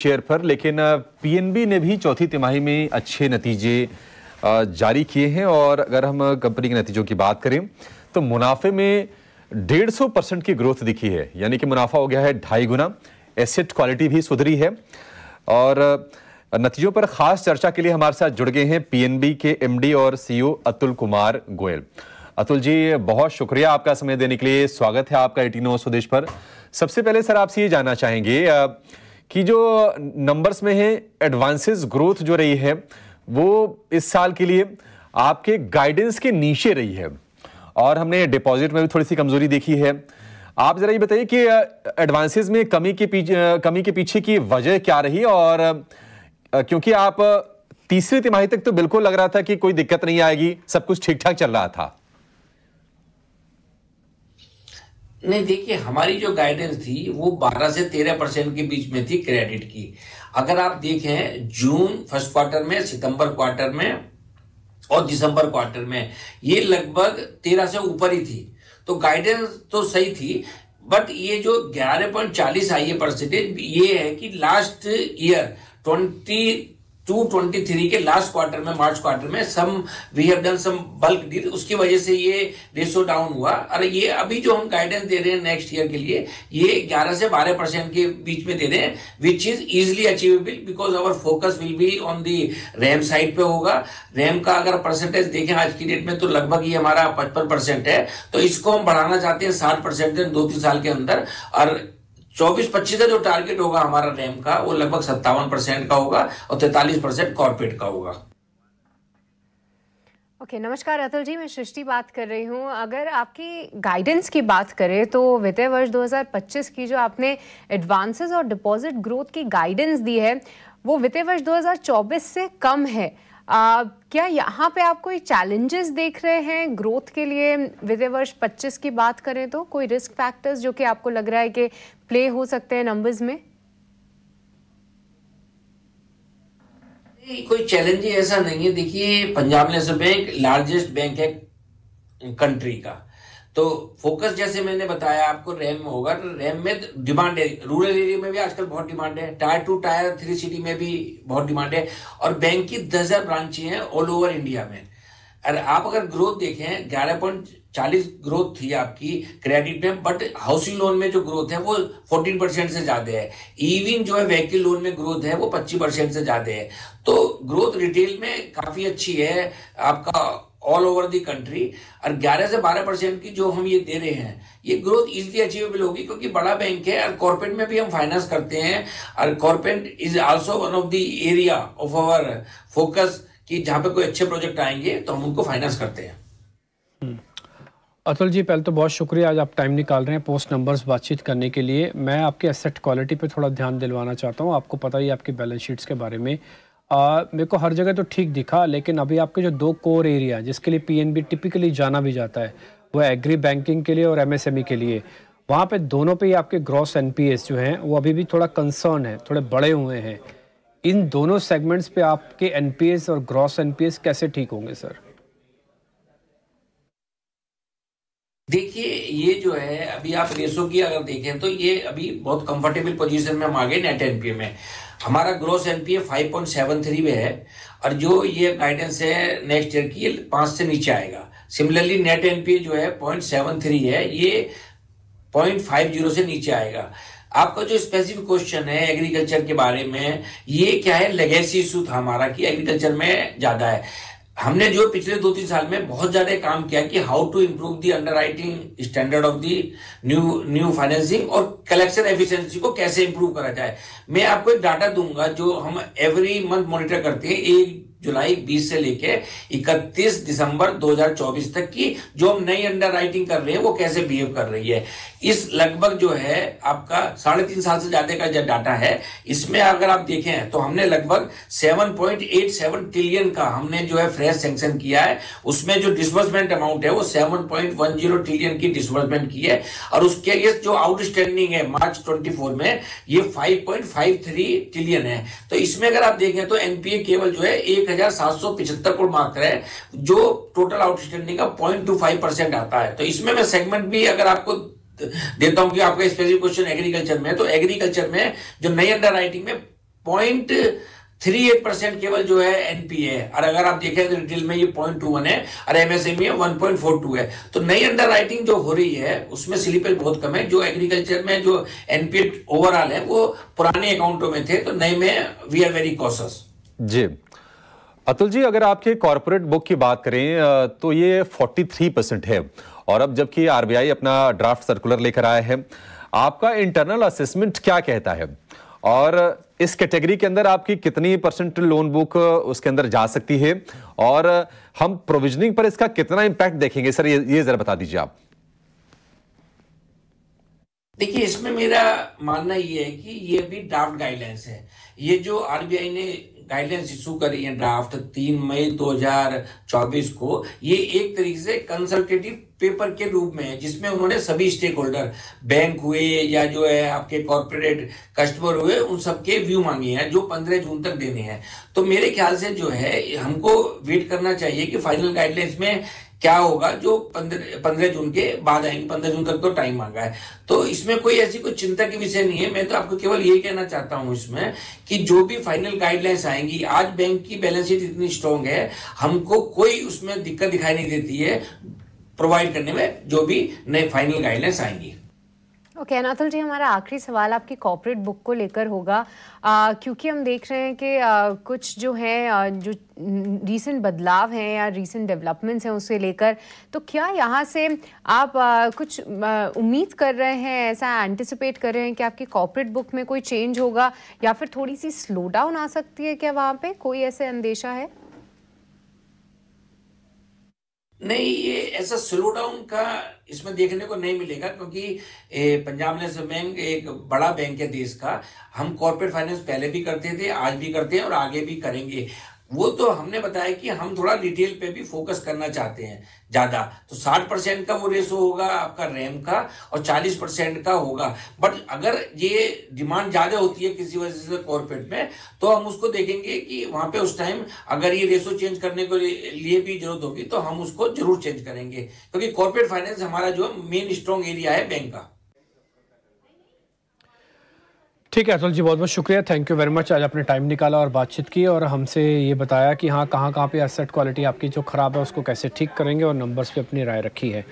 Share पर, लेकिन PNB ने भी चौथी तिमाही में अच्छे नतीजे जारी किए हैं। और अगर हम कंपनी के नतीजों की बात करें तो मुनाफे में 150% की ग्रोथ दिखी है, यानी कि मुनाफा हो गया है 2.5 गुना। एसेट क्वालिटी भी सुधरी है। और नतीजों पर खास चर्चा के लिए हमारे साथ जुड़ गए हैं पीएनबी के एमडी और सीईओ अतुल कुमार गोयल। अतुल जी, बहुत शुक्रिया आपका समय देने के लिए। स्वागत है आपका 18 न्यूज़ स्वदेश पर। सबसे पहले सर आपसे ये जानना चाहेंगे कि जो नंबर्स में है एडवांसेस ग्रोथ जो रही है वो इस साल के लिए आपके गाइडेंस के नीचे रही है, और हमने डिपॉजिट में भी थोड़ी सी कमजोरी देखी है। आप जरा ये बताइए कि एडवांसेस में कमी के पीछे की वजह क्या रही, और क्योंकि आप तीसरी तिमाही तक तो बिल्कुल लग रहा था कि कोई दिक्कत नहीं आएगी, सब कुछ ठीक ठाक चल रहा था। नहीं, देखिए, हमारी जो गाइडेंस थी वो 12 से 13% के बीच में थी क्रेडिट की। अगर आप देखें जून फर्स्ट क्वार्टर में, सितंबर क्वार्टर में और दिसंबर क्वार्टर में ये लगभग 13 से ऊपर ही थी, तो गाइडेंस तो सही थी। बट ये जो 11.40 आई है परसेंटेज, ये है कि लास्ट ईयर 22-23 के लास्ट क्वार्टर में, मार्च क्वार्टर में we have done some bulk deal, उसकी वजह से ये रेशो डाउन हुआ। और ये अभी जो हम गाइडेंस दे रहे हैं नेक्स्ट ईयर के लिए, ये 11 से 12% के बीच में दे रहे हैं, which is easily achievable because our focus will be on the ram side पे होगा। रैम का अगर परसेंटेज देखें आज की डेट में तो लगभग ये हमारा 55% है, तो इसको हम बढ़ाना चाहते हैं 60% 2-3 साल के अंदर। और 24-25 का जो टारगेट होगा हमारा रैम का, वो लगभग 57% का होगा और 43% कॉर्पोरेट का होगा। ओके, नमस्कार अतुल जी, मैं सृष्टि बात कर रही हूँ। अगर आपकी गाइडेंस की बात करें तो वित्तीय वर्ष 2025 की जो आपने एडवांसेस और डिपॉजिट ग्रोथ की गाइडेंस दी है वो वित्तीय वर्ष 2024 से कम है। क्या यहाँ पे आप कोई चैलेंजेस देख रहे हैं ग्रोथ के लिए? वित्तीय वर्ष 25 की बात करें तो कोई रिस्क फैक्टर्स जो कि आपको लग रहा है कि प्ले हो सकते हैं नंबर्स में? कोई चैलेंज ऐसा नहीं है। देखिए, Punjab national bank largest bank है कंट्री का, तो फोकस जैसे मैंने बताया आपको रैम में होगा, तो रैम में डिमांड है। रूरल एरिया में भी आजकल बहुत डिमांड है, टायर 2 टायर 3 सिटी में भी बहुत डिमांड है, और बैंक की 10,000 ब्रांचें हैं ऑल ओवर इंडिया में। और आप अगर ग्रोथ देखें 11.40 ग्रोथ थी आपकी क्रेडिट में, बट हाउसिंग लोन में जो ग्रोथ है वो 14% से ज्यादा है। इवन जो है व्हीकल लोन में ग्रोथ है वो 25% से ज्यादा है। तो ग्रोथ रिटेल में काफी अच्छी है आपका ऑल ओवर दी कंट्री। और 11 से 12% की जो हम ये दे रहे हैं, ये ग्रोथ इजीली अचीवेबल होगी क्योंकि बड़ा बैंक है। और कॉर्पोरेट में भी हम फाइनेंस करते हैं, और corporate is also one of the area of our focus कि जहां पे कोई अच्छे प्रोजेक्ट आएंगे तो हम उनको फाइनेंस करते हैं। अतुल जी, पहले तो बहुत शुक्रिया आज आप टाइम निकाल रहे हैं पोस्ट नंबर्स बातचीत करने के लिए। मैं आपके एसेट क्वालिटी पे थोड़ा ध्यान दिलवाना चाहता हूँ। आपको पता ही आपकी बैलेंस शीट्स के बारे में मेरे को हर जगह तो ठीक दिखा, लेकिन अभी आपके जो 2 कोर एरिया जिसके लिए पीएनबी टिपिकली जाना भी जाता है वो एग्री बैंकिंग के लिए और एमएसएमई के लिए, वहाँ पे दोनों पे ही आपके ग्रॉस एनपीएस जो हैं वो अभी भी थोड़ा कंसर्न है, थोड़े बड़े हुए हैं। इन दोनों सेगमेंट्स पे आपके एनपीएस और ग्रॉस एनपीएस कैसे ठीक होंगे सर? देखिए, ये जो है अभी आप रेशो की अगर देखें तो ये अभी बहुत कंफर्टेबल पोजीशन में हम आ गए। नेट एनपीए में हमारा ग्रोस एनपीए 5.73 में है, और जो ये गाइडेंस है नेक्स्ट ईयर की, ये 5 से नीचे आएगा। सिमिलरली नेट एनपीए जो है 0.73 है, ये 0.50 से नीचे आएगा। आपका जो स्पेसिफिक क्वेश्चन है एग्रीकल्चर के बारे में, ये क्या है, लेगेसी इशू था हमारा कि एग्रीकल्चर में ज्यादा है। हमने जो पिछले 2-3 साल में बहुत ज्यादा काम किया कि how to improve the underwriting standard of the new financing और कलेक्शन एफिशिएंसी को कैसे इंप्रूव करा जाए। मैं आपको एक डाटा दूंगा जो हम एवरी मंथ मॉनिटर करते हैं, 1 जुलाई 20 से लेके 31 दिसंबर 2024 तक की जो हम नई अंडर राइटिंग कर रहे हैं वो कैसे बिहेव कर रही है। इस लगभग जो है आपका 3.5 साल से ज्यादा का जो डाटा है, इसमें अगर आप देखें तो हमने लगभग 7.87 ट्रिलियन का हमने जो है फ्रेश सैंक्शन किया है। उसमें जो डिसबर्समेंट अमाउंट है वो 7.10 ट्रिलियन की डिसबर्समेंट की है, और उसके ये जो आउटस्टैंडिंग है मार्च 24 में ये 5.53 ट्रिलियन है। तो इसमें अगर आप देखें तो एनपीए केवल जो है 1775 करोड़ मात्र है, जो टोटल आउटस्टैंडिंग का 0.25% आता है। तो इसमें मैं सेगमेंट भी अगर आपको देता हूं कि आपका स्पेसिफिक क्वेश्चन एग्रीकल्चर में, तो एग्रीकल्चर में जो नई अंडर राइटिंग में 0.38% केवल जो है एनपीए है, और अगर आप देखें तो रिटेल में ये 0.21 है और एमएसएमई में 1.42 है। तो नई अंडर राइटिंग जो हो रही है उसमें स्लिपेज बहुत कम है। जो एग्रीकल्चर में जो एनपीए ओवरऑल है वो पुराने अकाउंटों में थे, तो नए में वी आर वेरी कॉशियस। जी अतुल जी, अगर आपके कॉर्पोरेट बुक की बात करें तो ये 43% है, और अब जबकि आरबीआई अपना ड्राफ्ट सर्कुलर लेकर आया है, आपका इंटरनल असेसमेंट क्या कहता है और इस कैटेगरी के अंदर आपकी कितनी % लोन बुक उसके अंदर जा सकती है, और हम प्रोविजनिंग पर इसका कितना इंपैक्ट देखेंगे सर, ये जरा बता दीजिए आप। देखिए, इसमें मेरा मानना ये है कि ये भी ड्राफ्ट गाइडलाइंस है। ये जो आरबीआई ने गाइडलाइंस इशू करी है ड्राफ्ट 3 मई 2024 को, ये एक तरीके से कंसल्टेटिव पेपर के रूप में है, जिसमें उन्होंने सभी स्टेक होल्डर, बैंक हुए या जो है आपके कॉर्पोरेट कस्टमर हुए, उन सबके व्यू मांगे हैं जो 15 जून तक देने हैं। तो मेरे ख्याल से जो है हमको वेट करना चाहिए कि फाइनल गाइडलाइंस में क्या होगा, जो 15 जून के बाद आएंगे। 15 जून तक तो टाइम मांगा है, तो इसमें कोई ऐसी कोई चिंता की विषय नहीं है। मैं तो आपको केवल यही कहना चाहता हूं इसमें कि जो भी फाइनल गाइडलाइंस आएंगी, आज बैंक की बैलेंस शीट इतनी स्ट्रांग है, हमको कोई उसमें दिक्कत दिखाई नहीं देती है प्रोवाइड करने में, जो भी नए फाइनल गाइडलाइंस आएंगी। ओके अनाथल जी, हमारा आखिरी सवाल आपकी कॉर्पोरेट बुक को लेकर होगा, क्योंकि हम देख रहे हैं कि कुछ जो है जो रीसेंट बदलाव हैं या रीसेंट डेवलपमेंट्स हैं उसे लेकर, तो क्या यहाँ से आप कुछ उम्मीद कर रहे हैं, ऐसा एंटिसिपेट कर रहे हैं कि आपकी कॉर्पोरेट बुक में कोई चेंज होगा या फिर थोड़ी सी स्लो डाउन आ सकती है? क्या वहाँ पे कोई ऐसे अंदेशा है? नहीं, ये ऐसा स्लो डाउन का इसमें देखने को नहीं मिलेगा, क्योंकि पंजाब नेशनल बैंक एक बड़ा बैंक है देश का। हम कॉर्पोरेट फाइनेंस पहले भी करते थे, आज भी करते हैं और आगे भी करेंगे। वो तो हमने बताया कि हम थोड़ा रिटेल पे भी फोकस करना चाहते हैं ज्यादा, तो 60% का वो रेशो होगा आपका रैम का और 40% का होगा। बट अगर ये डिमांड ज्यादा होती है किसी वजह से कॉर्पोरेट में, तो हम उसको देखेंगे कि वहां पे उस टाइम अगर ये रेशो चेंज करने के लिए भी जरूरत होगी तो हम उसको जरूर चेंज करेंगे, क्योंकि कॉर्पोरेट फाइनेंस हमारा जो मेन स्ट्रॉन्ग एरिया है बैंक का। ठीक है अतुल जी, बहुत बहुत शुक्रिया, थैंक यू वेरी मच। आज आपने टाइम निकाला और बातचीत की और हमसे ये बताया कि हाँ कहाँ पे एसेट क्वालिटी आपकी जो ख़राब है उसको कैसे ठीक करेंगे, और नंबर्स पे अपनी राय रखी है।